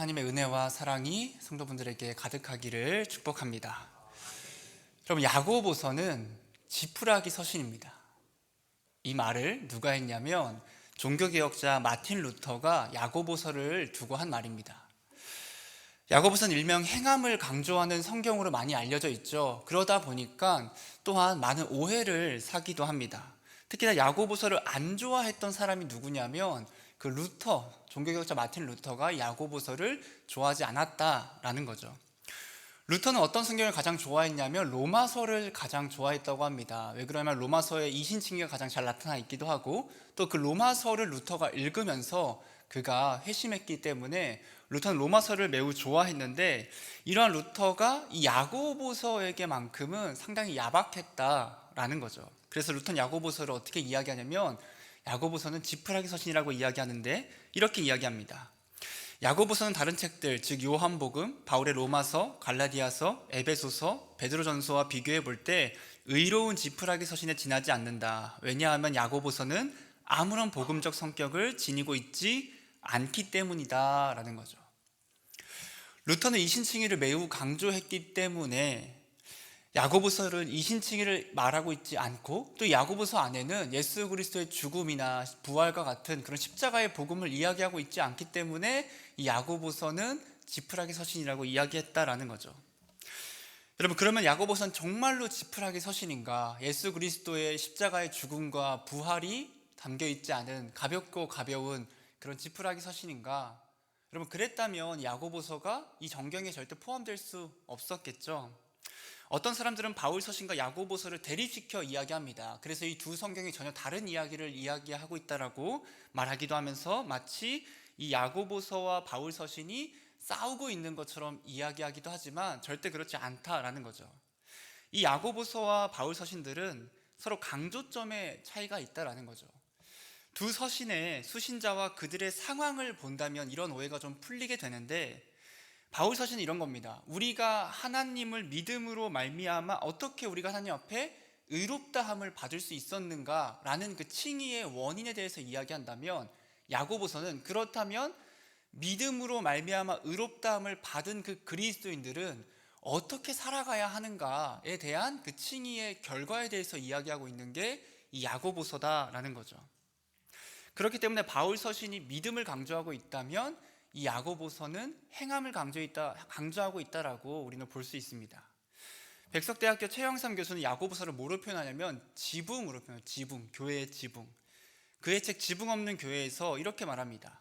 하나님의 은혜와 사랑이 성도분들에게 가득하기를 축복합니다. 여러분, 야고보서는 지푸라기 서신입니다. 이 말을 누가 했냐면 종교개혁자 마틴 루터가 야고보서를 두고 한 말입니다. 야고보서는 일명 행함을 강조하는 성경으로 많이 알려져 있죠. 그러다 보니까 또한 많은 오해를 사기도 합니다. 특히나 야고보서를 안 좋아했던 사람이 누구냐면 그 루터, 종교개혁자 마틴 루터가 야고보서를 좋아하지 않았다라는 거죠. 루터는 어떤 성경을 가장 좋아했냐면 로마서를 가장 좋아했다고 합니다. 왜 그러냐면 로마서의 이신칭의가 가장 잘 나타나 있기도 하고, 또 그 로마서를 루터가 읽으면서 그가 회심했기 때문에 루터는 로마서를 매우 좋아했는데, 이러한 루터가 이 야고보서에게만큼은 상당히 야박했다라는 거죠. 그래서 루터는 야고보서를 어떻게 이야기하냐면 야고보서는 지푸라기 서신이라고 이야기하는데 이렇게 이야기합니다. 야고보서는 다른 책들, 즉 요한복음, 바울의 로마서, 갈라디아서, 에베소서, 베드로전서와 비교해 볼 때 의로운 지푸라기 서신에 지나지 않는다. 왜냐하면 야고보서는 아무런 복음적 성격을 지니고 있지 않기 때문이다 라는 거죠. 루터는 이신칭의를 매우 강조했기 때문에 야고보서를 이신칭의를 말하고 있지 않고, 또 야고보서 안에는 예수 그리스도의 죽음이나 부활과 같은 그런 십자가의 복음을 이야기하고 있지 않기 때문에 이 야고보서는 지푸라기 서신이라고 이야기했다라는 거죠. 여러분, 그러면 야고보서는 정말로 지푸라기 서신인가? 예수 그리스도의 십자가의 죽음과 부활이 담겨 있지 않은 가볍고 가벼운 그런 지푸라기 서신인가? 여러분, 그랬다면 야고보서가 이 정경에 절대 포함될 수 없었겠죠. 어떤 사람들은 바울 서신과 야고보서를 대립시켜 이야기합니다. 그래서 이 두 성경이 전혀 다른 이야기를 이야기하고 있다라고 말하기도 하면서 마치 이 야고보서와 바울 서신이 싸우고 있는 것처럼 이야기하기도 하지만 절대 그렇지 않다라는 거죠. 이 야고보서와 바울 서신들은 서로 강조점의 차이가 있다라는 거죠. 두 서신의 수신자와 그들의 상황을 본다면 이런 오해가 좀 풀리게 되는데, 바울 서신은 이런 겁니다. 우리가 하나님을 믿음으로 말미암아 어떻게 우리가 하나님 앞에 의롭다함을 받을 수 있었는가라는 그 칭의의 원인에 대해서 이야기한다면, 야고보서는 그렇다면 믿음으로 말미암아 의롭다함을 받은 그 그리스도인들은 어떻게 살아가야 하는가에 대한 그 칭의의 결과에 대해서 이야기하고 있는 게 이 야고보서다라는 거죠. 그렇기 때문에 바울 서신이 믿음을 강조하고 있다면 이 야고보서는 행함을 강조하고 있다라고 우리는 볼 수 있습니다. 백석대학교 최영삼 교수는 야고보서를 뭐로 표현하냐면 지붕으로 표현해요. 지붕, 교회의 지붕. 그의 책 지붕 없는 교회에서 이렇게 말합니다.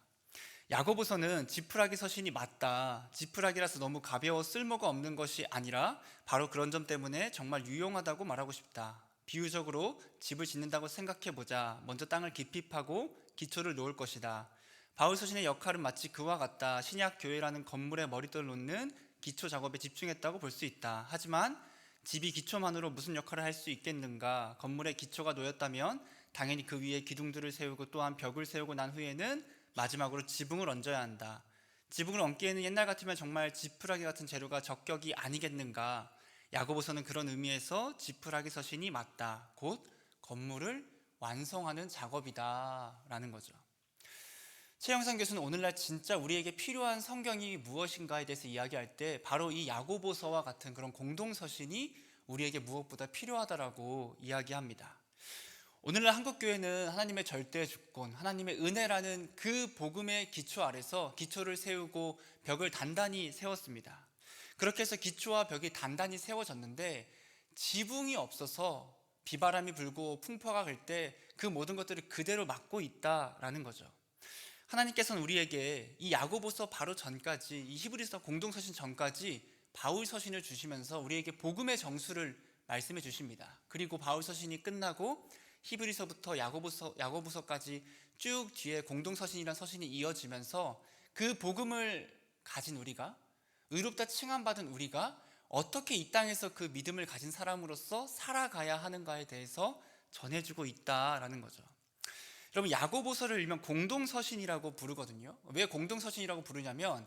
야고보서는 지푸라기 서신이 맞다. 지푸라기라서 너무 가벼워 쓸모가 없는 것이 아니라 바로 그런 점 때문에 정말 유용하다고 말하고 싶다. 비유적으로 집을 짓는다고 생각해보자. 먼저 땅을 깊이 파고 기초를 놓을 것이다. 바울 서신의 역할은 마치 그와 같다. 신약 교회라는 건물에 머리돌을 놓는 기초 작업에 집중했다고 볼 수 있다. 하지만 집이 기초만으로 무슨 역할을 할 수 있겠는가? 건물의 기초가 놓였다면 당연히 그 위에 기둥들을 세우고 또한 벽을 세우고 난 후에는 마지막으로 지붕을 얹어야 한다. 지붕을 얹기에는 옛날 같으면 정말 지푸라기 같은 재료가 적격이 아니겠는가? 야고보서는 그런 의미에서 지푸라기 서신이 맞다. 곧 건물을 완성하는 작업이다 라는 거죠. 최영상 교수는 오늘날 진짜 우리에게 필요한 성경이 무엇인가에 대해서 이야기할 때 바로 이 야고보서와 같은 그런 공동서신이 우리에게 무엇보다 필요하다라고 이야기합니다. 오늘날 한국교회는 하나님의 절대 주권, 하나님의 은혜라는 그 복음의 기초 아래서 기초를 세우고 벽을 단단히 세웠습니다. 그렇게 해서 기초와 벽이 단단히 세워졌는데 지붕이 없어서 비바람이 불고 풍파가 갈 때 그 모든 것들을 그대로 막고 있다라는 거죠. 하나님께서는 우리에게 이 야고보서 바로 전까지, 이 히브리서 공동서신 전까지 바울 서신을 주시면서 우리에게 복음의 정수를 말씀해 주십니다. 그리고 바울 서신이 끝나고 히브리서부터 야고보서까지 쭉 뒤에 공동서신이라는 서신이 이어지면서 그 복음을 가진 우리가, 의롭다 칭함받은 우리가 어떻게 이 땅에서 그 믿음을 가진 사람으로서 살아가야 하는가에 대해서 전해주고 있다라는 거죠. 여러분, 야고보서를 일명 공동서신이라고 부르거든요. 왜 공동서신이라고 부르냐면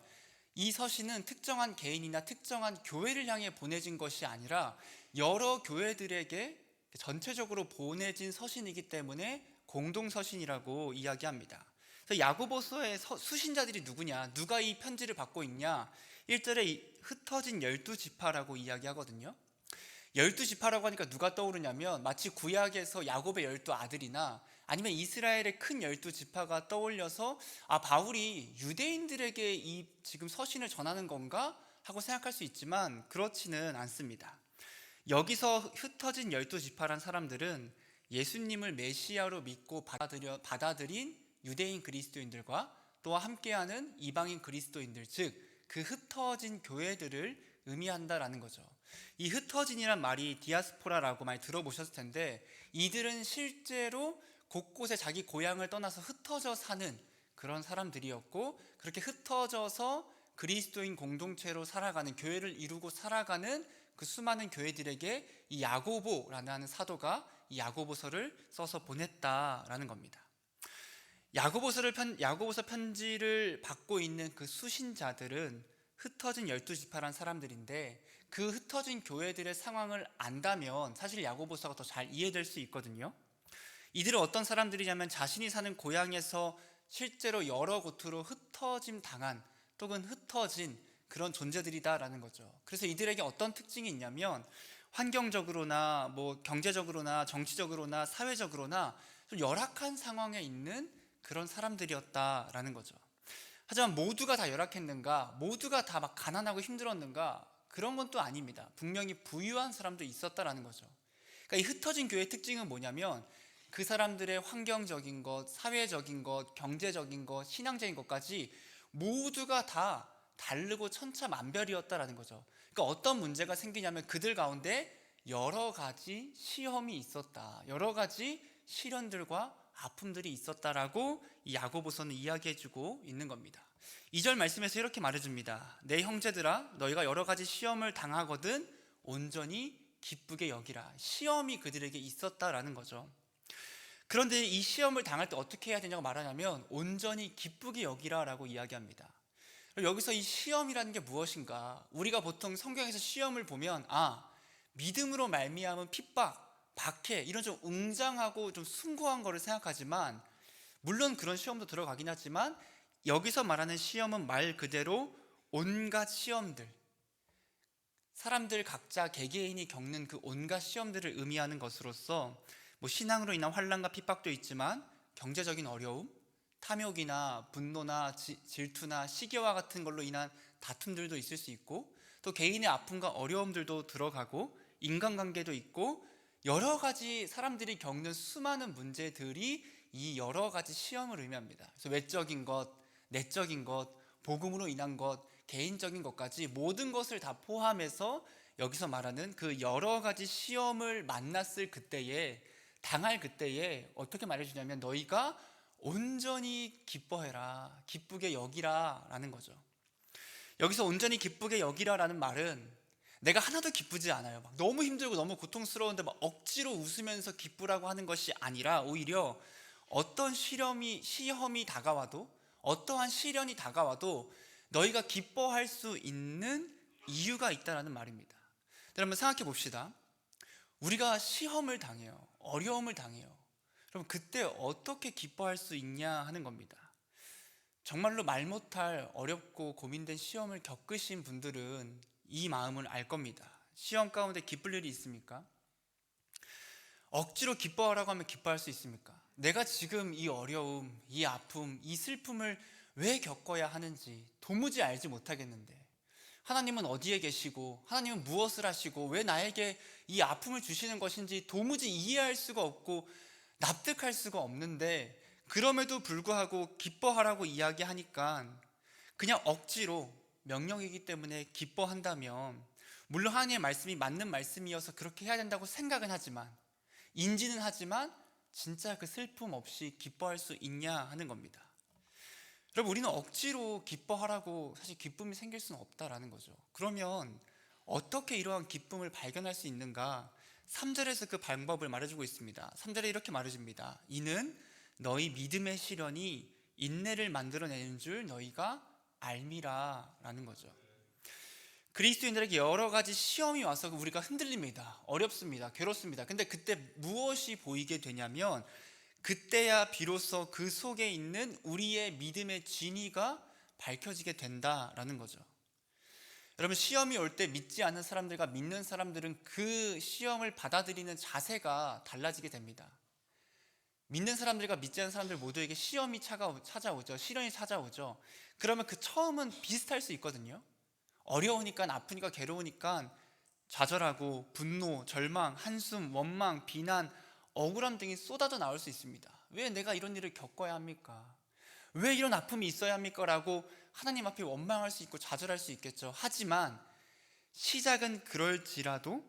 이 서신은 특정한 개인이나 특정한 교회를 향해 보내진 것이 아니라 여러 교회들에게 전체적으로 보내진 서신이기 때문에 공동서신이라고 이야기합니다. 그래서 야고보서의 수신자들이 누구냐, 누가 이 편지를 받고 있냐, 1절에 흩어진 12지파라고 이야기하거든요. 12지파라고 하니까 누가 떠오르냐면 마치 구약에서 야곱의 12아들이나 아니면 이스라엘의 큰 12지파가 떠올려서 바울이 유대인들에게 이 지금 서신을 전하는 건가 하고 생각할 수 있지만 그렇지는 않습니다. 여기서 흩어진 12지파란 사람들은 예수님을 메시아로 믿고 받아들인 유대인 그리스도인들과 또 함께하는 이방인 그리스도인들, 즉 그 흩어진 교회들을 의미한다라는 거죠. 이 흩어진이란 말이 디아스포라라고 많이 들어보셨을 텐데, 이들은 실제로 곳곳에 자기 고향을 떠나서 흩어져 사는 그런 사람들이었고, 그렇게 흩어져서 그리스도인 공동체로 살아가는, 교회를 이루고 살아가는 그 수많은 교회들에게 이 야고보라는 사도가 이 야고보서를 써서 보냈다라는 겁니다. 야고보서 편지를 받고 있는 그 수신자들은 흩어진 12지파란 사람들인데, 그 흩어진 교회들의 상황을 안다면 사실 야고보서가 더 잘 이해될 수 있거든요. 이들은 어떤 사람들이냐면 자신이 사는 고향에서 실제로 여러 곳으로 흩어짐 당한 또는 흩어진 그런 존재들이다라는 거죠. 그래서 이들에게 어떤 특징이 있냐면 환경적으로나 경제적으로나 정치적으로나 사회적으로나 좀 열악한 상황에 있는 그런 사람들이었다라는 거죠. 하지만 모두가 다 열악했는가? 모두가 다 막 가난하고 힘들었는가? 그런 건 또 아닙니다. 분명히 부유한 사람도 있었다라는 거죠. 그러니까 이 흩어진 교회의 특징은 뭐냐면 그 사람들의 환경적인 것, 사회적인 것, 경제적인 것, 신앙적인 것까지 모두가 다 다르고 천차만별이었다라는 거죠. 그러니까 어떤 문제가 생기냐면 그들 가운데 여러 가지 시험이 있었다, 여러 가지 시련들과 아픔들이 있었다라고 이 야고보서는 이야기해주고 있는 겁니다. 2절 말씀에서 이렇게 말해줍니다. 내 형제들아, 너희가 여러 가지 시험을 당하거든 온전히 기쁘게 여기라. 시험이 그들에게 있었다라는 거죠. 그런데 이 시험을 당할 때 어떻게 해야 되냐고 말하냐면 온전히 기쁘게 여기라 라고 이야기합니다. 여기서 이 시험이라는 게 무엇인가? 우리가 보통 성경에서 시험을 보면 믿음으로 말미암은 핍박, 박해, 이런 좀 웅장하고 좀 숭고한 거를 생각하지만, 물론 그런 시험도 들어가긴 하지만 여기서 말하는 시험은 말 그대로 온갖 시험들, 사람들 각자 개개인이 겪는 그 온갖 시험들을 의미하는 것으로서 신앙으로 인한 환난과 핍박도 있지만 경제적인 어려움, 탐욕이나 분노나 질투나 시기와 같은 걸로 인한 다툼들도 있을 수 있고, 또 개인의 아픔과 어려움들도 들어가고 인간관계도 있고 여러 가지 사람들이 겪는 수많은 문제들이 이 여러 가지 시험을 의미합니다. 그래서 외적인 것, 내적인 것, 복음으로 인한 것, 개인적인 것까지 모든 것을 다 포함해서 여기서 말하는 그 여러 가지 시험을 만났을 그때에, 당할 그때에 어떻게 말해주냐면 너희가 온전히 기뻐해라, 기쁘게 여기라 라는 거죠. 여기서 온전히 기쁘게 여기라 라는 말은 내가 하나도 기쁘지 않아요, 막 너무 힘들고 너무 고통스러운데 막 억지로 웃으면서 기쁘라고 하는 것이 아니라, 오히려 어떤 시험이 다가와도, 어떠한 시련이 다가와도 너희가 기뻐할 수 있는 이유가 있다라는 말입니다. 여러분 생각해 봅시다. 우리가 시험을 당해요, 어려움을 당해요. 그럼 그때 어떻게 기뻐할 수 있냐 하는 겁니다. 정말로 말 못할 어렵고 고민된 시험을 겪으신 분들은 이 마음을 알 겁니다. 시험 가운데 기쁠 일이 있습니까? 억지로 기뻐하라고 하면 기뻐할 수 있습니까? 내가 지금 이 어려움, 이 아픔, 이 슬픔을 왜 겪어야 하는지 도무지 알지 못하겠는데, 하나님은 어디에 계시고 하나님은 무엇을 하시고 왜 나에게 이 아픔을 주시는 것인지 도무지 이해할 수가 없고 납득할 수가 없는데, 그럼에도 불구하고 기뻐하라고 이야기하니까 그냥 억지로, 명령이기 때문에 기뻐한다면, 물론 하나님의 말씀이 맞는 말씀이어서 그렇게 해야 된다고 생각은 하지만, 인지는 하지만 진짜 그 슬픔 없이 기뻐할 수 있냐 하는 겁니다. 여러분, 우리는 억지로 기뻐하라고 사실 기쁨이 생길 수는 없다라는 거죠. 그러면 어떻게 이러한 기쁨을 발견할 수 있는가? 3절에서 그 방법을 말해주고 있습니다. 3절에 이렇게 말해줍니다. 이는 너희 믿음의 시련이 인내를 만들어내는 줄 너희가 알미라 라는 거죠. 그리스도인들에게 여러 가지 시험이 와서 우리가 흔들립니다. 어렵습니다. 괴롭습니다. 근데 그때 무엇이 보이게 되냐면 그때야 비로소 그 속에 있는 우리의 믿음의 진위가 밝혀지게 된다라는 거죠. 여러분, 시험이 올 때 믿지 않는 사람들과 믿는 사람들은 그 시험을 받아들이는 자세가 달라지게 됩니다. 믿는 사람들과 믿지 않는 사람들 모두에게 시험이 찾아오죠. 시련이 찾아오죠. 그러면 그 처음은 비슷할 수 있거든요. 어려우니까, 아프니까, 괴로우니까 좌절하고 분노, 절망, 한숨, 원망, 비난, 억울함 등이 쏟아져 나올 수 있습니다. 왜 내가 이런 일을 겪어야 합니까? 왜 이런 아픔이 있어야 합니까? 라고 하나님 앞에 원망할 수 있고 좌절할 수 있겠죠. 하지만 시작은 그럴지라도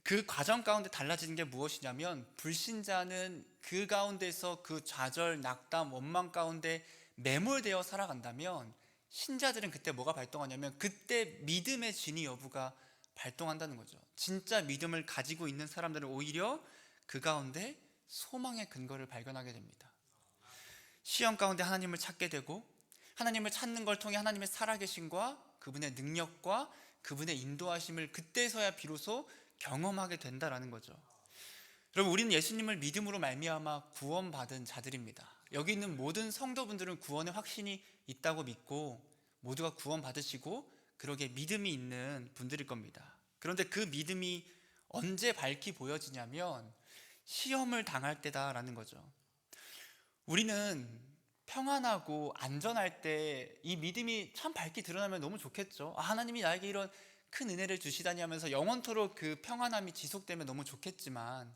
그 과정 가운데 달라지는 게 무엇이냐면, 불신자는 그 가운데서 그 좌절, 낙담, 원망 가운데 매몰되어 살아간다면, 신자들은 그때 뭐가 발동하냐면 그때 믿음의 진위 여부가 발동한다는 거죠. 진짜 믿음을 가지고 있는 사람들은 오히려 그 가운데 소망의 근거를 발견하게 됩니다. 시험 가운데 하나님을 찾게 되고, 하나님을 찾는 걸 통해 하나님의 살아계심과 그분의 능력과 그분의 인도하심을 그때서야 비로소 경험하게 된다라는 거죠. 여러분, 우리는 예수님을 믿음으로 말미암아 구원받은 자들입니다. 여기 있는 모든 성도분들은 구원의 확신이 있다고 믿고 모두가 구원받으시고 그러게 믿음이 있는 분들일 겁니다. 그런데 그 믿음이 언제 밝히 보여지냐면 시험을 당할 때다라는 거죠. 우리는 평안하고 안전할 때 이 믿음이 참 밝게 드러나면 너무 좋겠죠. 하나님이 나에게 이런 큰 은혜를 주시다니 하면서 영원토록 그 평안함이 지속되면 너무 좋겠지만,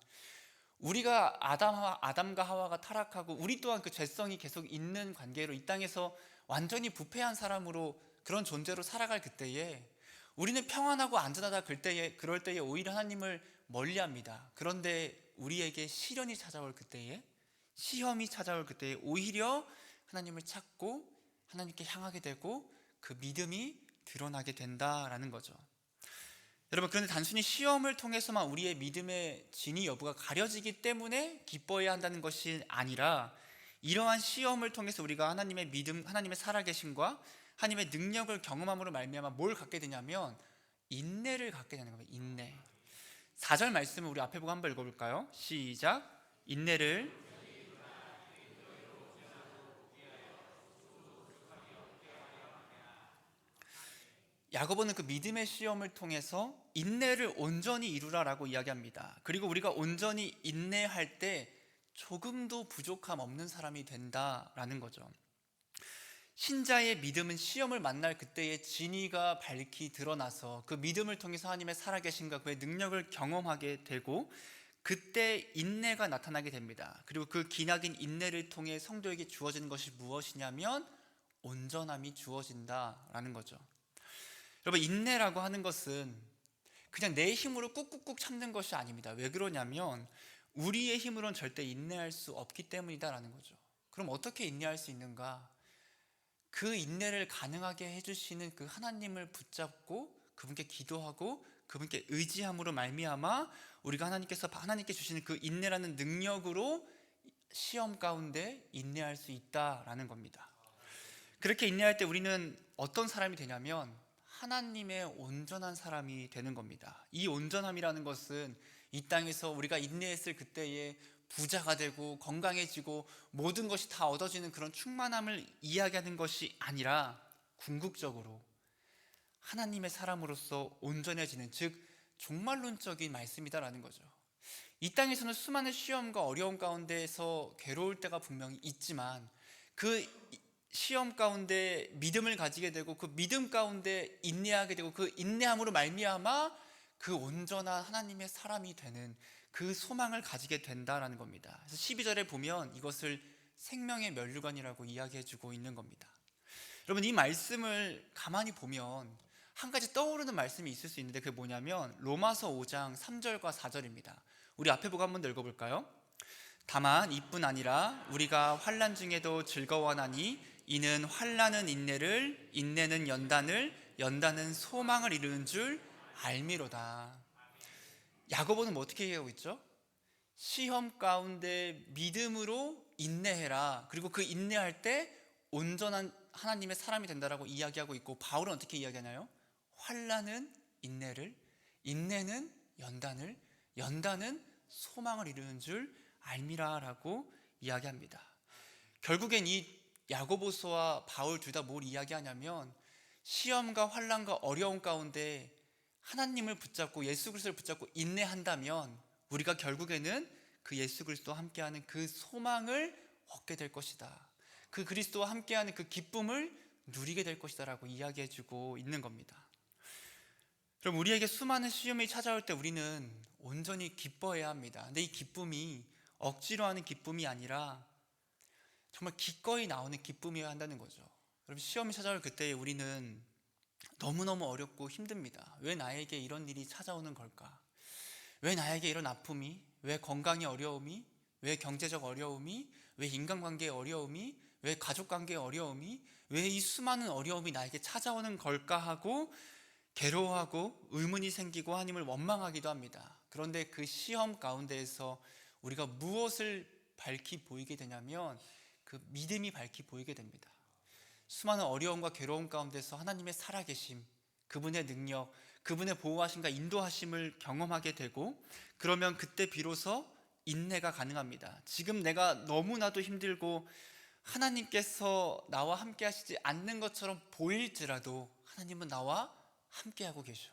우리가 아담과 하와가 타락하고 우리 또한 그 죄성이 계속 있는 관계로 이 땅에서 완전히 부패한 사람으로, 그런 존재로 살아갈 그때에 우리는 평안하고 안전하다 그럴 때에 오히려 하나님을 멀리합니다. 그런데 우리에게 시련이 찾아올 그때에, 시험이 찾아올 그때에 오히려 하나님을 찾고 하나님께 향하게 되고 그 믿음이 드러나게 된다라는 거죠. 여러분, 그런데 단순히 시험을 통해서만 우리의 믿음의 진위 여부가 가려지기 때문에 기뻐해야 한다는 것이 아니라, 이러한 시험을 통해서 우리가 하나님의 믿음, 하나님의 살아계심과 하나님의 능력을 경험함으로 말미암아 뭘 갖게 되냐면 인내를 갖게 되는 겁니다. 인내. 4절 말씀을 우리 앞에 보고 한번 읽어볼까요? 시작. 인내를 야고보는 그 믿음의 시험을 통해서 인내를 온전히 이루라라고 이야기합니다. 그리고 우리가 온전히 인내할 때 조금도 부족함 없는 사람이 된다라는 거죠. 신자의 믿음은 시험을 만날 그때의 진위가 밝히 드러나서 그 믿음을 통해서 하나님의 살아계심과 그의 능력을 경험하게 되고, 그때 인내가 나타나게 됩니다. 그리고 그 기나긴 인내를 통해 성도에게 주어지는 것이 무엇이냐면 온전함이 주어진다라는 거죠. 여러분, 인내라고 하는 것은 그냥 내 힘으로 꾹꾹꾹 참는 것이 아닙니다. 왜 그러냐면 우리의 힘으로는 절대 인내할 수 없기 때문이다라는 거죠. 그럼 어떻게 인내할 수 있는가? 그 인내를 가능하게 해주시는 그 하나님을 붙잡고 그분께 기도하고 그분께 의지함으로 말미암아 우리가 하나님께 주시는 그 인내라는 능력으로 시험 가운데 인내할 수 있다라는 겁니다. 그렇게 인내할 때 우리는 어떤 사람이 되냐면 하나님의 온전한 사람이 되는 겁니다. 이 온전함이라는 것은 이 땅에서 우리가 인내했을 그때에 부자가 되고 건강해지고 모든 것이 다 얻어지는 그런 충만함을 이야기하는 것이 아니라, 궁극적으로 하나님의 사람으로서 온전해지는, 즉 종말론적인 말씀이다라는 거죠. 이 땅에서는 수많은 시험과 어려움 가운데에서 괴로울 때가 분명히 있지만, 그 시험 가운데 믿음을 가지게 되고 그 믿음 가운데 인내하게 되고 그 인내함으로 말미암아 그 온전한 하나님의 사람이 되는 그 소망을 가지게 된다라는 겁니다. 그래서 12절에 보면 이것을 생명의 면류관이라고 이야기해주고 있는 겁니다. 여러분, 이 말씀을 가만히 보면 한 가지 떠오르는 말씀이 있을 수 있는데, 그게 뭐냐면 로마서 5장 3절과 4절입니다. 우리 앞에 보고 한번 읽어볼까요? 다만 이뿐 아니라 우리가 환난 중에도 즐거워하나니 이는 환난은 인내를, 인내는 연단을, 연단은 소망을 이루는 줄 알미로다. 야고보는 뭐 어떻게 얘기하고 있죠? 시험 가운데 믿음으로 인내해라. 그리고 그 인내할 때 온전한 하나님의 사람이 된다라고 이야기하고 있고, 바울은 어떻게 이야기하나요? 환난은 인내를, 인내는 연단을, 연단은 소망을 이루는 줄 알미라라고 이야기합니다. 결국엔 이 야고보서와 바울 둘 다 뭘 이야기하냐면 시험과 환난과 어려움 가운데 하나님을 붙잡고 예수 그리스도를 붙잡고 인내한다면 우리가 결국에는 그 예수 그리스도와 함께하는 그 소망을 얻게 될 것이다. 그 그리스도와 함께하는 그 기쁨을 누리게 될 것이다 라고 이야기해주고 있는 겁니다. 그럼 우리에게 수많은 시험이 찾아올 때 우리는 온전히 기뻐해야 합니다. 근데 이 기쁨이 억지로 하는 기쁨이 아니라 정말 기꺼이 나오는 기쁨이어야 한다는 거죠. 여러분, 시험이 찾아올 그때에 우리는 너무너무 어렵고 힘듭니다. 왜 나에게 이런 일이 찾아오는 걸까? 왜 나에게 이런 아픔이? 왜 건강의 어려움이? 왜 경제적 어려움이? 왜 인간관계의 어려움이? 왜 가족관계의 어려움이? 왜 이 수많은 어려움이 나에게 찾아오는 걸까 하고 괴로워하고 의문이 생기고 하나님을 원망하기도 합니다. 그런데 그 시험 가운데에서 우리가 무엇을 밝히 보이게 되냐면 그 믿음이 밝히 보이게 됩니다. 수많은 어려움과 괴로움 가운데서 하나님의 살아계심, 그분의 능력, 그분의 보호하심과 인도하심을 경험하게 되고, 그러면 그때 비로소 인내가 가능합니다. 지금 내가 너무나도 힘들고 하나님께서 나와 함께 하시지 않는 것처럼 보일지라도 하나님은 나와 함께하고 계셔.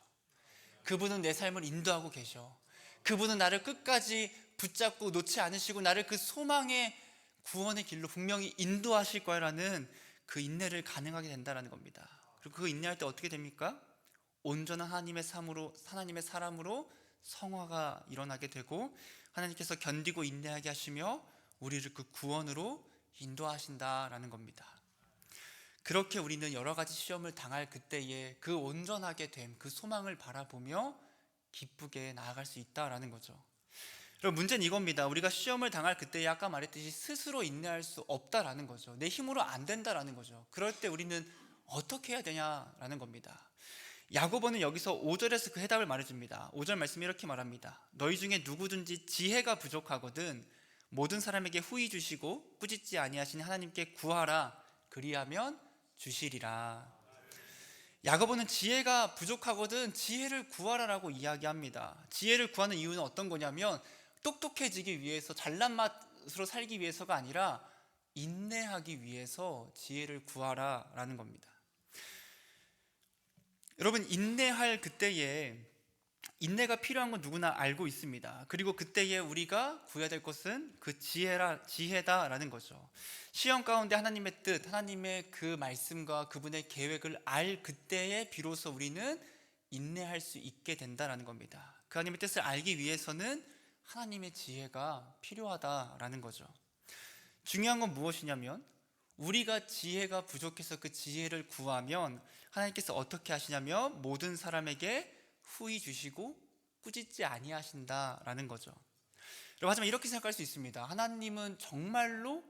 그분은 내 삶을 인도하고 계셔. 그분은 나를 끝까지 붙잡고 놓지 않으시고 나를 그 소망의 구원의 길로 분명히 인도하실 거라는 그 인내를 가능하게 된다는 겁니다. 그리고 그 인내할 때 어떻게 됩니까? 온전한 하나님의 사람으로 성화가 일어나게 되고 하나님께서 견디고 인내하게 하시며 우리를 그 구원으로 인도하신다라는 겁니다. 그렇게 우리는 여러 가지 시험을 당할 그때에 그 온전하게 됨, 그 소망을 바라보며 기쁘게 나아갈 수 있다라는 거죠. 그럼 문제는 이겁니다. 우리가 시험을 당할 그때에 아까 말했듯이 스스로 인내할 수 없다라는 거죠. 내 힘으로 안 된다라는 거죠. 그럴 때 우리는 어떻게 해야 되냐라는 겁니다. 야고보는 여기서 5절에서 그 해답을 말해줍니다. 5절 말씀이 이렇게 말합니다. 너희 중에 누구든지 지혜가 부족하거든 모든 사람에게 후히 주시고 꾸짖지 아니하신 하나님께 구하라 그리하면 주시리라. 야고보는 지혜가 부족하거든 지혜를 구하라라고 이야기합니다. 지혜를 구하는 이유는 어떤 거냐면 똑똑해지기 위해서 잘난 맛으로 살기 위해서가 아니라 인내하기 위해서 지혜를 구하라라는 겁니다. 여러분, 인내할 그때에 인내가 필요한 건 누구나 알고 있습니다. 그리고 그때에 우리가 구해야 될 것은 그 지혜다라는 거죠. 시험 가운데 하나님의 뜻, 하나님의 그 말씀과 그분의 계획을 알 그때에 비로소 우리는 인내할 수 있게 된다라는 겁니다. 그 하나님의 뜻을 알기 위해서는 하나님의 지혜가 필요하다라는 거죠. 중요한 건 무엇이냐면 우리가 지혜가 부족해서 그 지혜를 구하면 하나님께서 어떻게 하시냐면 모든 사람에게 후히 주시고 꾸짖지 아니하신다라는 거죠. 하지만 이렇게 생각할 수 있습니다. 하나님은 정말로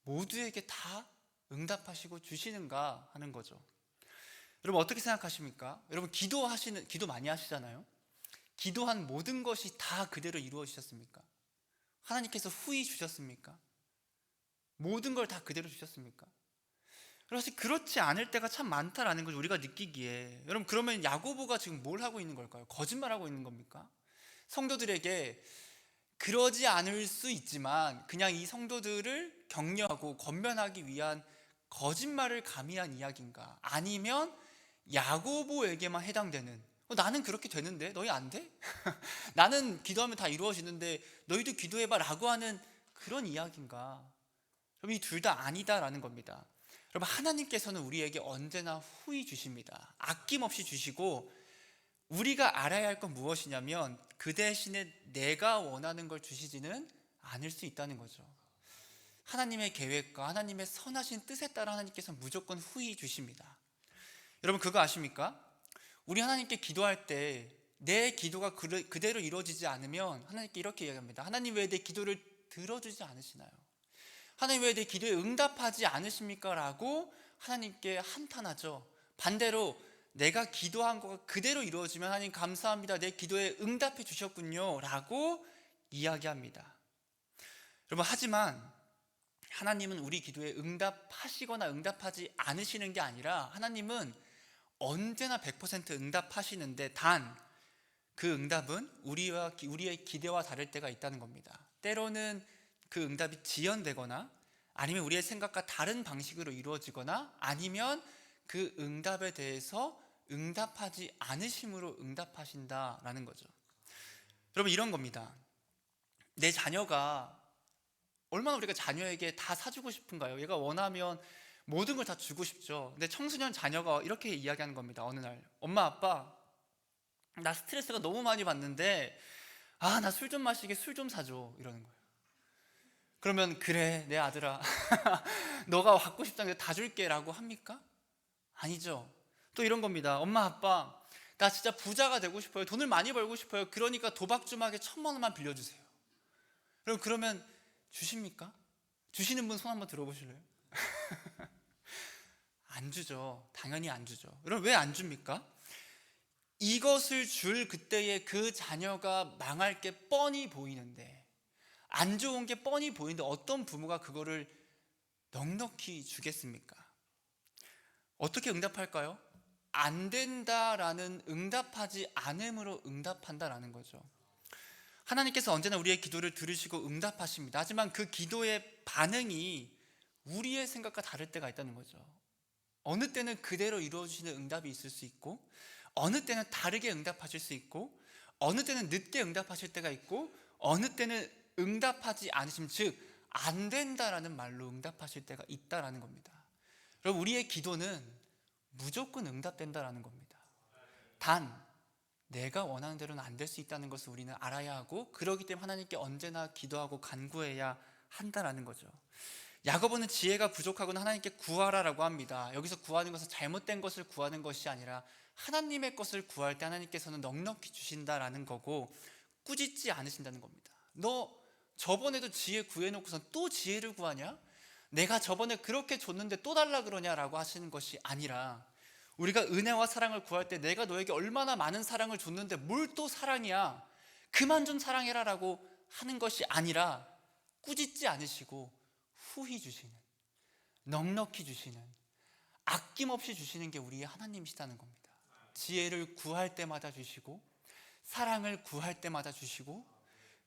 모두에게 다 응답하시고 주시는가 하는 거죠. 여러분, 어떻게 생각하십니까? 여러분, 기도 많이 하시잖아요. 기도한 모든 것이 다 그대로 이루어지셨습니까? 하나님께서 후히 주셨습니까? 모든 걸 다 그대로 주셨습니까? 사실 그렇지 않을 때가 참 많다라는 걸 우리가 느끼기에, 여러분, 그러면 야고보가 지금 뭘 하고 있는 걸까요? 거짓말하고 있는 겁니까? 성도들에게 그러지 않을 수 있지만 그냥 이 성도들을 격려하고 권면하기 위한 거짓말을 가미한 이야기인가? 아니면 야고보에게만 해당되는, 나는 그렇게 되는데 너희 안 돼? 나는 기도하면 다 이루어지는데 너희도 기도해봐 라고 하는 그런 이야기인가? 여러분, 이 둘 다 아니다라는 겁니다. 여러분, 하나님께서는 우리에게 언제나 후히 주십니다. 아낌없이 주시고, 우리가 알아야 할 건 무엇이냐면 그 대신에 내가 원하는 걸 주시지는 않을 수 있다는 거죠. 하나님의 계획과 하나님의 선하신 뜻에 따라 하나님께서 무조건 후히 주십니다. 여러분, 그거 아십니까? 우리 하나님께 기도할 때 내 기도가 그대로 이루어지지 않으면 하나님께 이렇게 이야기합니다. 하나님, 왜 내 기도를 들어주지 않으시나요? 하나님, 왜 내 기도에 응답하지 않으십니까? 라고 하나님께 한탄하죠. 반대로 내가 기도한 거가 그대로 이루어지면 하나님 감사합니다, 내 기도에 응답해 주셨군요 라고 이야기합니다. 여러분, 하지만 하나님은 우리 기도에 응답하시거나 응답하지 않으시는 게 아니라 하나님은 언제나 100% 응답하시는데 단 그 응답은 우리의 기대와 다를 때가 있다는 겁니다. 때로는 그 응답이 지연되거나 아니면 우리의 생각과 다른 방식으로 이루어지거나 아니면 그 응답에 대해서 응답하지 않으심으로 응답하신다라는 거죠. 여러분, 이런 겁니다. 내 자녀가 얼마나 우리가 자녀에게 다 사주고 싶은가요? 얘가 원하면 모든 걸 다 주고 싶죠. 근데 청소년 자녀가 이렇게 이야기하는 겁니다. 어느 날, 엄마 아빠, 나 스트레스가 너무 많이 받는데 나 술 좀 마시게 술 좀 사줘, 이러는 거예요. 그러면 그래 내 아들아 너가 갖고 싶다는 게 다 줄게 라고 합니까? 아니죠. 또 이런 겁니다. 엄마 아빠, 나 진짜 부자가 되고 싶어요. 돈을 많이 벌고 싶어요. 그러니까 도박 주막에 1,000만 원만 빌려주세요. 그러면 주십니까? 주시는 분 손 한번 들어보실래요? 안 주죠. 당연히 안 주죠. 여러분, 왜 안 줍니까? 이것을 줄 그때의 그 자녀가 망할 게 뻔히 보이는데, 안 좋은 게 뻔히 보이는데 어떤 부모가 그거를 넉넉히 주겠습니까? 어떻게 응답할까요? 안 된다라는 응답하지 않음으로 응답한다라는 거죠. 하나님께서 언제나 우리의 기도를 들으시고 응답하십니다. 하지만 그 기도의 반응이 우리의 생각과 다를 때가 있다는 거죠. 어느 때는 그대로 이루어지시는 응답이 있을 수 있고, 어느 때는 다르게 응답하실 수 있고, 어느 때는 늦게 응답하실 때가 있고, 어느 때는 응답하지 않으시면, 즉 안 된다라는 말로 응답하실 때가 있다라는 겁니다. 여러분, 우리의 기도는 무조건 응답된다라는 겁니다. 단 내가 원하는 대로는 안 될 수 있다는 것을 우리는 알아야 하고, 그렇기 때문에 하나님께 언제나 기도하고 간구해야 한다라는 거죠. 야고보는 지혜가 부족하거나 하나님께 구하라라고 합니다. 여기서 구하는 것은 잘못된 것을 구하는 것이 아니라 하나님의 것을 구할 때 하나님께서는 넉넉히 주신다라는 거고, 꾸짖지 않으신다는 겁니다. 너 저번에도 지혜 구해놓고선 또 지혜를 구하냐? 내가 저번에 그렇게 줬는데 또 달라 그러냐라고 하시는 것이 아니라, 우리가 은혜와 사랑을 구할 때 내가 너에게 얼마나 많은 사랑을 줬는데 뭘 또 사랑이야, 그만 좀 사랑해라 라고 하는 것이 아니라, 꾸짖지 않으시고 후히 주시는, 넉넉히 주시는, 아낌없이 주시는 게 우리의 하나님이시다는 겁니다. 지혜를 구할 때마다 주시고, 사랑을 구할 때마다 주시고,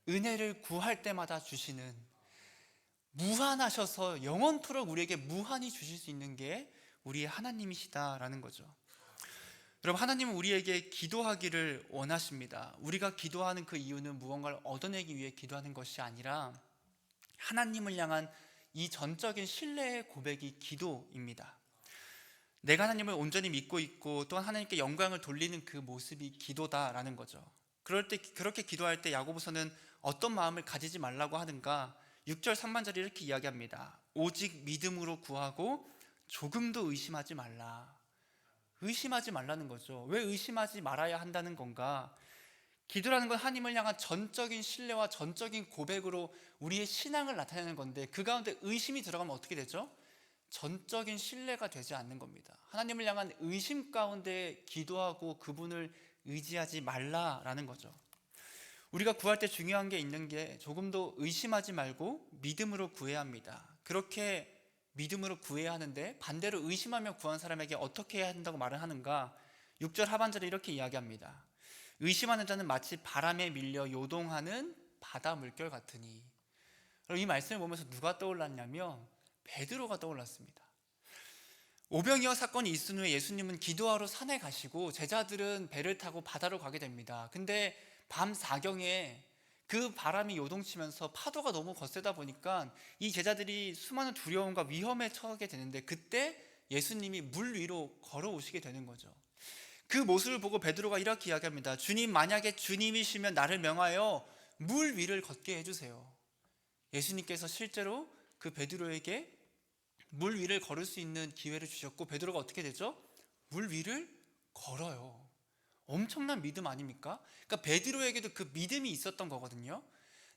은혜를 구할 때마다 주시는, 무한하셔서 영원토록 우리에게 무한히 주실 수 있는 게 우리의 하나님이시다라는 거죠. 여러분, 하나님은 우리에게 기도하기를 원하십니다. 우리가 기도하는 그 이유는 무언가를 얻어내기 위해 기도하는 것이 아니라 하나님을 향한 이 전적인 신뢰의 고백이 기도입니다. 내가 하나님을 온전히 믿고 있고 또한 하나님께 영광을 돌리는 그 모습이 기도다라는 거죠. 그렇게 기도할 때 야고보서는 어떤 마음을 가지지 말라고 하는가? 6절 3반절이 이렇게 이야기합니다. 오직 믿음으로 구하고 조금도 의심하지 말라. 의심하지 말라는 거죠. 왜 의심하지 말아야 한다는 건가? 기도라는 건 하나님을 향한 전적인 신뢰와 전적인 고백으로 우리의 신앙을 나타내는 건데, 그 가운데 의심이 들어가면 어떻게 되죠? 전적인 신뢰가 되지 않는 겁니다. 하나님을 향한 의심 가운데 기도하고 그분을 의지하지 말라라는 거죠. 우리가 구할 때 중요한 게 있는 게, 조금도 의심하지 말고 믿음으로 구해야 합니다. 그렇게 믿음으로 구해야 하는데, 반대로 의심하며 구한 사람에게 어떻게 해야 한다고 말을 하는가? 6절 하반절에 이렇게 이야기합니다. 의심하는 자는 마치 바람에 밀려 요동하는 바다 물결 같으니. 이 말씀을 보면서 누가 떠올랐냐면 베드로가 떠올랐습니다. 오병이어 사건이 있은 후에 예수님은 기도하러 산에 가시고 제자들은 배를 타고 바다로 가게 됩니다. 근데 밤 사경에 그 바람이 요동치면서 파도가 너무 거세다 보니까 이 제자들이 수많은 두려움과 위험에 처하게 되는데, 그때 예수님이 물 위로 걸어오시게 되는 거죠. 그 모습을 보고 베드로가 이렇게 이야기합니다. 주님, 만약에 주님이시면 나를 명하여 물 위를 걷게 해주세요. 예수님께서 실제로 그 베드로에게 물 위를 걸을 수 있는 기회를 주셨고, 베드로가 어떻게 되죠? 물 위를 걸어요. 엄청난 믿음 아닙니까? 그러니까 베드로에게도 그 믿음이 있었던 거거든요.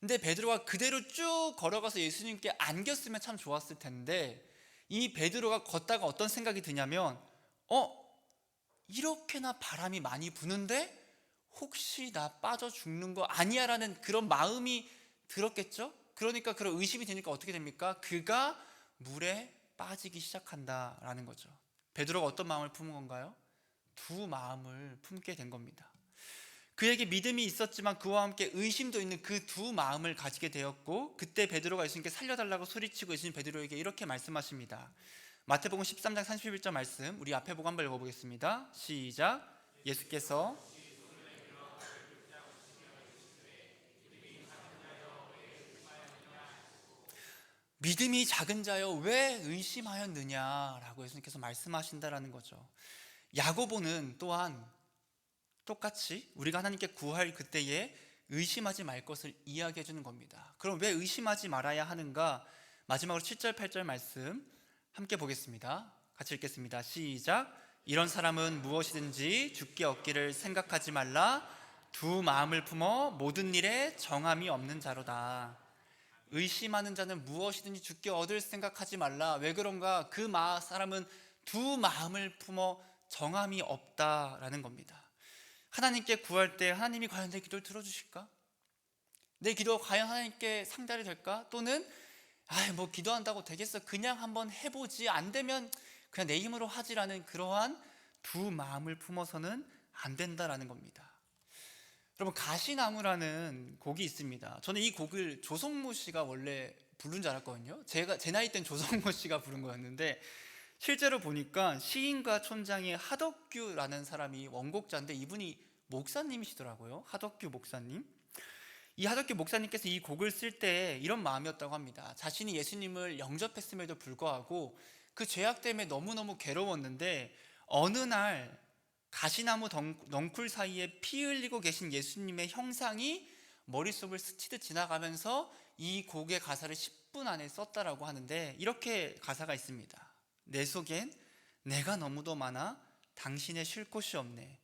근데 베드로가 그대로 쭉 걸어가서 예수님께 안겼으면 참 좋았을 텐데, 이 베드로가 걷다가 어떤 생각이 드냐면, 이렇게나 바람이 많이 부는데 혹시 나 빠져 죽는 거 아니야? 라는 그런 마음이 들었겠죠? 그러니까 그런 의심이 되니까 어떻게 됩니까? 그가 물에 빠지기 시작한다라는 거죠. 베드로가 어떤 마음을 품은 건가요? 두 마음을 품게 된 겁니다. 그에게 믿음이 있었지만 그와 함께 의심도 있는 그 두 마음을 가지게 되었고, 그때 베드로가 예수님께 살려달라고 소리치고 예수님 베드로에게 이렇게 말씀하십니다. 마태복음 13장 31절 말씀, 우리 앞에 보고 한번 읽어보겠습니다. 시작. 예수께서 믿음이 작은 자여 왜 의심하였느냐라고 예수님께서 말씀하신다라는 거죠. 야고보는 또한 똑같이 우리가 하나님께 구할 그때에 의심하지 말 것을 이야기해 주는 겁니다. 그럼 왜 의심하지 말아야 하는가? 마지막으로 7절 8절 말씀 함께 보겠습니다. 같이 읽겠습니다. 시작. 이런 사람은 무엇이든지 주께 얻기를 생각하지 말라. 두 마음을 품어 모든 일에 정함이 없는 자로다. 의심하는 자는 무엇이든지 주께 얻을 생각하지 말라. 왜 그런가? 그 사람은 두 마음을 품어 정함이 없다라는 겁니다. 하나님께 구할 때 하나님이 과연 내 기도를 들어주실까? 내 기도가 과연 하나님께 상달이 될까? 또는 뭐 기도한다고 되겠어, 그냥 한번 해보지, 안 되면 그냥 내 힘으로 하지라는 그러한 두 마음을 품어서는 안 된다라는 겁니다. 여러분, 가시나무라는 곡이 있습니다. 저는 이 곡을 조성모 씨가 원래 부른 줄 알았거든요. 제 나이 땐 조성모 씨가 부른 거였는데, 실제로 보니까 시인과 촌장의 하덕규라는 사람이 원곡자인데 이분이 목사님이시더라고요. 하덕규 목사님. 이 하덕규 목사님께서 이 곡을 쓸 때 이런 마음이었다고 합니다. 자신이 예수님을 영접했음에도 불구하고 그 죄악 때문에 너무너무 괴로웠는데, 어느 날 가시나무 넝쿨 사이에 피 흘리고 계신 예수님의 형상이 머릿속을 스치듯 지나가면서 이 곡의 가사를 10분 안에 썼다라고 하는데, 이렇게 가사가 있습니다. 내 속엔 내가 너무도 많아 당신의 쉴 곳이 없네.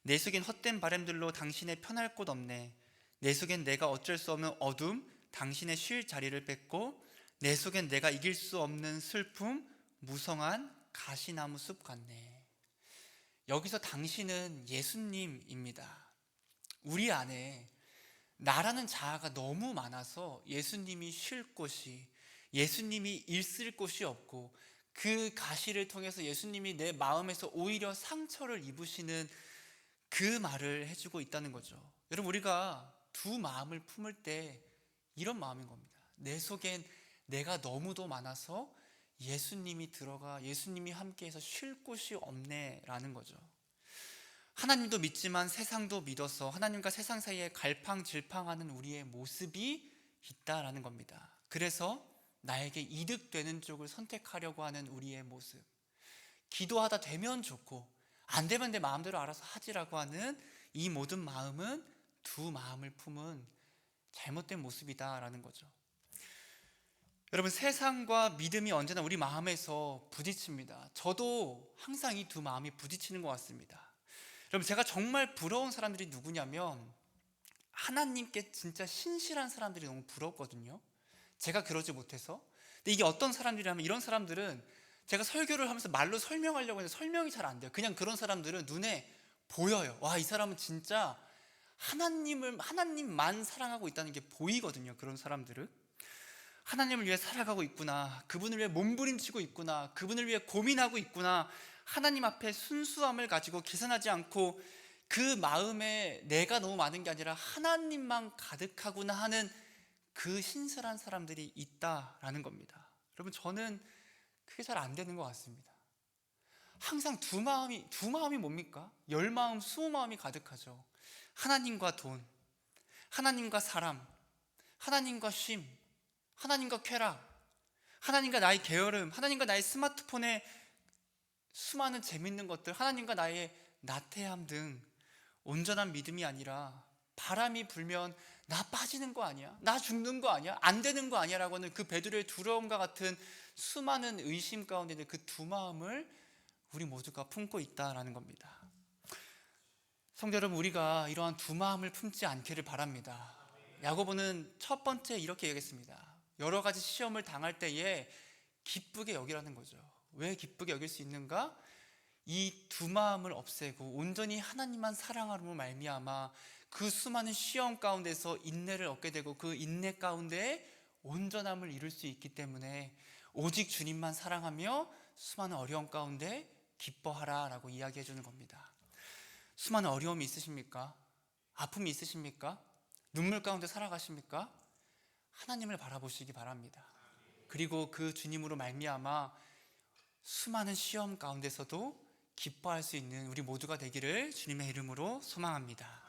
내 속엔 헛된 바람들로 당신의 편할 곳 없네. 내 속엔 내가 어쩔 수 없는 어둠 당신의 쉴 자리를 뺏고, 내 속엔 내가 이길 수 없는 슬픔 무성한 가시나무 숲 같네. 여기서 당신은 예수님입니다. 우리 안에 나라는 자아가 너무 많아서 예수님이 쉴 곳이, 예수님이 있을 곳이 없고, 그 가시를 통해서 예수님이 내 마음에서 오히려 상처를 입으시는 그 말을 해주고 있다는 거죠. 여러분, 우리가 두 마음을 품을 때 이런 마음인 겁니다. 내 속엔 내가 너무도 많아서 예수님이 들어가, 예수님이 함께해서 쉴 곳이 없네 라는 거죠. 하나님도 믿지만 세상도 믿어서 하나님과 세상 사이에 갈팡질팡하는 우리의 모습이 있다라는 겁니다. 그래서 나에게 이득되는 쪽을 선택하려고 하는 우리의 모습, 기도하다 되면 좋고 안 되면 내 마음대로 알아서 하지라고 하는 이 모든 마음은 두 마음을 품은 잘못된 모습이다라는 거죠. 여러분, 세상과 믿음이 언제나 우리 마음에서 부딪힙니다. 저도 항상 이 두 마음이 부딪히는 것 같습니다. 여러분, 제가 정말 부러운 사람들이 누구냐면 하나님께 진짜 신실한 사람들이 너무 부럽거든요. 제가 그러지 못해서. 근데 이게 어떤 사람들이냐면, 이런 사람들은 제가 설교를 하면서 말로 설명하려고 하는데 설명이 잘 안 돼요. 그냥 그런 사람들은 눈에 보여요. 와, 이 사람은 진짜 하나님만 사랑하고 있다는 게 보이거든요. 그런 사람들은 하나님을 위해 살아가고 있구나, 그분을 위해 몸부림치고 있구나, 그분을 위해 고민하고 있구나, 하나님 앞에 순수함을 가지고 계산하지 않고 그 마음에 내가 너무 많은 게 아니라 하나님만 가득하구나 하는 그 신실한 사람들이 있다라는 겁니다. 여러분, 저는 그게 잘 안 되는 것 같습니다. 항상 두 마음이 뭡니까? 열 마음, 스무 마음이 가득하죠. 하나님과 돈, 하나님과 사람, 하나님과 쉼, 하나님과 쾌락, 하나님과 나의 게으름, 하나님과 나의 스마트폰의 수많은 재밌는 것들, 하나님과 나의 나태함 등 온전한 믿음이 아니라 바람이 불면 나 빠지는 거 아니야? 나 죽는 거 아니야? 안 되는 거 아니야? 라고 하는 그 베드로의 두려움과 같은 수많은 의심 가운데 있는 그 두 마음을 우리 모두가 품고 있다라는 겁니다. 성도 여러분, 우리가 이러한 두 마음을 품지 않기를 바랍니다. 야고보는 첫 번째 이렇게 얘기했습니다. 여러 가지 시험을 당할 때에 기쁘게 여기라는 거죠. 왜 기쁘게 여길 수 있는가? 이 두 마음을 없애고 온전히 하나님만 사랑하므로 말미암아 그 수많은 시험 가운데서 인내를 얻게 되고, 그 인내 가운데 온전함을 이룰 수 있기 때문에 오직 주님만 사랑하며 수많은 어려움 가운데 기뻐하라 라고 이야기해 주는 겁니다. 수많은 어려움이 있으십니까? 아픔이 있으십니까? 눈물 가운데 살아가십니까? 하나님을 바라보시기 바랍니다. 그리고 그 주님으로 말미암아 수많은 시험 가운데서도 기뻐할 수 있는 우리 모두가 되기를 주님의 이름으로 소망합니다.